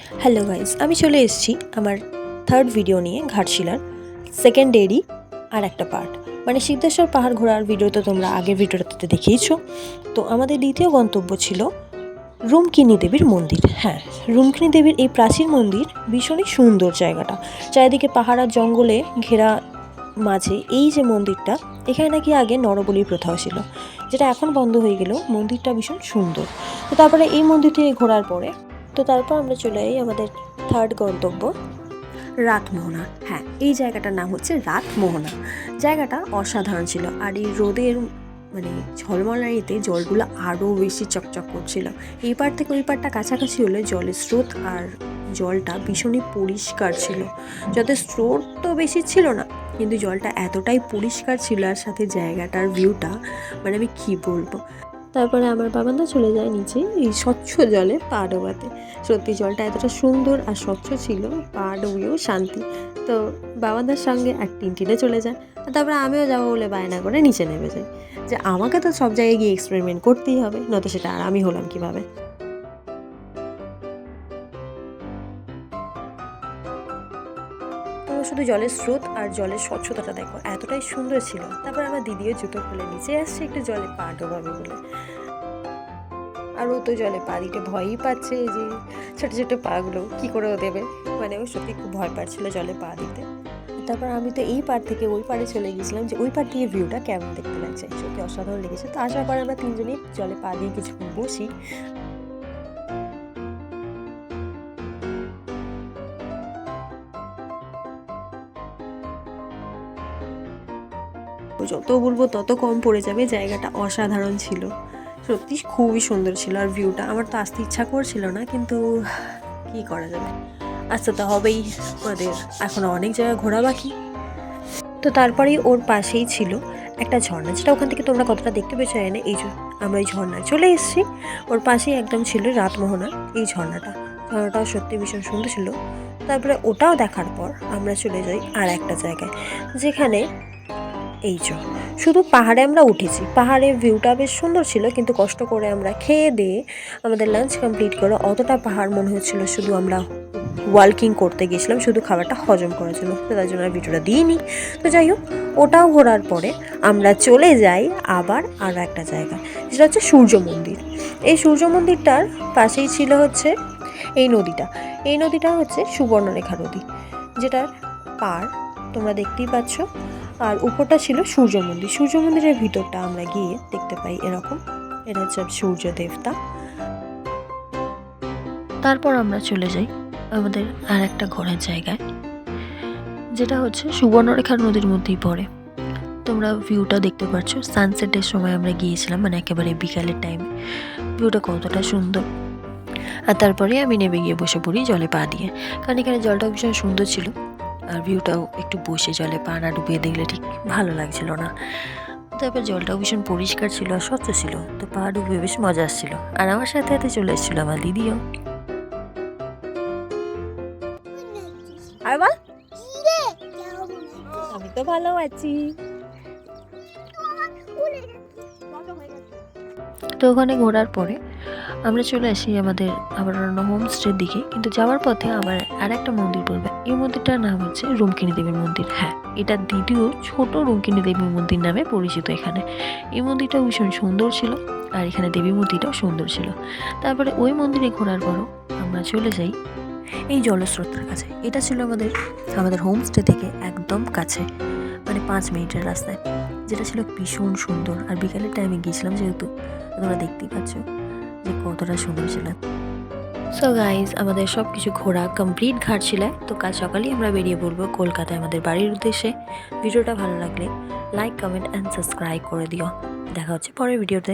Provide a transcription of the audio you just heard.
Hello guys, আমি চলে এসেছি আমার থার্ড ভিডিও নিয়ে ঘাটশিলার সেকেন্ড ডেরই আর একটা পার্ট। মানে সিদ্ধেশ্বর পাহাড় ঘোরার ভিডিও তো তোমরা আগের ভিডিওটাতে দেখেইছো। তো আমাদের দ্বিতীয় গন্তব্য ছিল রুমকিনী দেবীর মন্দির। হ্যাঁ, রুমকিনী দেবীর এই প্রাচীন মন্দির ভীষণই সুন্দর জায়গাটা, চারিদিকে পাহাড় আর জঙ্গলে ঘেরা মাঝে এই যে মন্দিরটা, এখানে নাকি আগে নরবলির প্রথাও ছিল, যেটা এখন বন্ধ হয়ে গেলেও মন্দিরটা ভীষণ সুন্দর। তো তারপরে এই মন্দির থেকে ঘোরার পরে তারপর আমরা চলে যাই আমাদের থার্ড গন্তব্য রাতমোহনা। হ্যাঁ, এই জায়গাটার নাম হচ্ছে রাতমোহনা। জায়গাটা অসাধারণ ছিল, আর এই রোদের মানে ঝলমলাইতে জলগুলো আরও বেশি চকচক করছিল। এই পার থেকে ওই পারটা কাছাকাছি হলে জলের স্রোত আর জলটা ভীষণই পরিষ্কার ছিল। যাতে স্রোত তো বেশি ছিল না, কিন্তু জলটা এতটাই পরিষ্কার ছিল, আর সাথে জায়গাটার ভিউটা মানে আমি কী বলবো। তারপরে আমার বাবান্দা চলে যায় নিচে এই স্বচ্ছ জলে পা ডোবাতে। সত্যি জলটা এতটা সুন্দর আর স্বচ্ছ ছিল, পা ডুবিয়েও শান্তি। তো বাবান্দার সঙ্গে এক টিনটিনে চলে যায়। তারপরে আমিও যাবো বলে বায়না করে নিচে নেমে যাই, যে আমাকে তো সব জায়গায় গিয়ে এক্সপেরিমেন্ট করতেই হবে, নয়তো সেটা আর আমি হলাম কীভাবে। তোমরা শুধু জলের স্রোত আর জলের স্বচ্ছতাটা দেখো, এতটাই সুন্দর ছিল। তারপর আমার দিদিও জুতো খুলে নিচে আসছে একটু জলে পা ডোবাবে বলে, আর ও তো জলে পা দিতে ভয়ই পাচ্ছে, যে ছোটো ছোটো পাগুলো কী করে ও দেবে। মানে ও সত্যি খুব ভয় পাচ্ছিল জলে পা দিতে। তারপর আমি তো এই পার থেকে ওই পারে চলে গেছিলাম, যে ওই পার দিয়ে ভিউটা কেমন দেখতে লাগছে। সত্যি অসাধারণ লেগেছে। তো আসার পর আমরা তিনজনেই জলে পা দিয়ে কিছুক্ষণ বসি। যত বলবো তত কম পড়ে যাবে, জায়গাটা অসাধারণ ছিল। সত্যি খুবই সুন্দর ছিল, আর ভিউটা আমার তো আসতে ইচ্ছা করছিল না, কিন্তু কি করা যাবে, আসতে তো হবেই। আমাদের এখনও অনেক জায়গা ঘোরা বাকি। তো তারপরেই ওর পাশেই ছিল একটা ঝর্ণা, যেটা ওখান থেকে তোমরা কতটা দেখতে পেয়েছো জানি। এই যে আমরা এই ঝর্ণায় চলে এসেছি, ওর পাশেই একদম ছিল রাতমোহনা এই ঝর্ণাটাও সত্যি ভীষণ সুন্দর ছিল। তারপরে ওটাও দেখার পর আমরা চলে যাই আর একটা জায়গায়, যেখানে এই যে শুধু পাহাড়ে আমরা উঠেছি। পাহাড়ের ভিউটা বেশ সুন্দর ছিল, কিন্তু কষ্ট করে আমরা খেয়ে দিয়ে আমাদের লাঞ্চ কমপ্লিট করে অতটা পাহাড় মনে হচ্ছিল শুধু আমরা ওয়াকিং করতে গেছিলাম, শুধু খাবারটা হজম করার জন্য। তো তার জন্য আর ভিডিওটা দিইনি। তো যাই হোক, ওটাও ঘোরার পরে আমরা চলে যাই আবার আর একটা জায়গায়, যেটা হচ্ছে সূর্য মন্দির। এই সূর্য মন্দিরটার পাশেই ছিল হচ্ছে এই নদীটা হচ্ছে সুবর্ণরেখা নদী, যেটার পার তোমরা দেখতেই পাচ্ছ। আর উপরটা ছিল সূর্য মন্দিরের ভিতরটা আমরা গিয়ে দেখতে পাই এরকম। এটা হচ্ছে সূর্য দেবতা। তারপর আমরা চলে যাই আমাদের আর একটা ঘোরার জায়গায়, যেটা হচ্ছে সুবর্ণরেখা নদীর মধ্যেই পড়ে। তোমরা ভিউটা দেখতে পাচ্ছ, সানসেটের সময় আমরা গিয়েছিলাম, মানে একেবারে বিকালের টাইমে। ভিউটা কতটা সুন্দর। আর তারপরে আমি নেমে গিয়ে বসে পড়ি জলে পা দিয়ে, কারণ এখানে জলটাও ভীষণ সুন্দর ছিল, আর ভিউটাও একটু বসে জলে পা না ডুবিয়ে দেখলে ঠিক ভালো লাগছিল না। তারপর জলটাও ভীষণ পরিষ্কার ছিল আর স্বচ্ছ ছিল, তো পা ডুবিয়ে বেশ মজা আসছিল। আর আমার সাথে সাথে চলে এসেছিল আমার দিদিও। আর বল, আমি তো ভালো আছি। তো ওখানে ঘোরার পরে আমরা চলে আসি আমাদের আবার হোমস্টের দিকে। কিন্তু যাওয়ার পথে আমার আর একটা মন্দির পড়বে। এই মন্দিরটার নাম হচ্ছে রুমকিনী দেবীর মন্দির। হ্যাঁ, এটা দ্বিতীয় ছোট রুমকিনী দেবীর মন্দির নামে পরিচিত এখানে। এই মন্দিরটা ভীষণ সুন্দর ছিল, আর এখানে দেবী মূর্তিটাও সুন্দর ছিল। তারপরে ওই মন্দিরে ঘোরার পরও আমরা চলে যাই এই জলস্রোতের কাছে। এটা ছিল আমাদের হোমস্টে থেকে একদম কাছে, মানে 5 মিনিটের রাস্তায়, যেটা ছিল ভীষণ সুন্দর। আর বিকালের টাইমে গিয়েছিলাম, যেহেতু তোমরা দেখতেই পাচ্ছ যে কতটা সুন্দর ছিল। সো গাইজ, আমাদের সব কিছু ঘোরা কমপ্লিট ঘাটশিলায়। তো কাল সকালেই আমরা বেরিয়ে পড়বো কলকাতায় আমাদের বাড়ির উদ্দেশ্যে। ভিডিওটা ভালো লাগলে লাইক, কমেন্ট অ্যান্ড সাবস্ক্রাইব করে দিও। দেখা হচ্ছে পরের ভিডিওতে।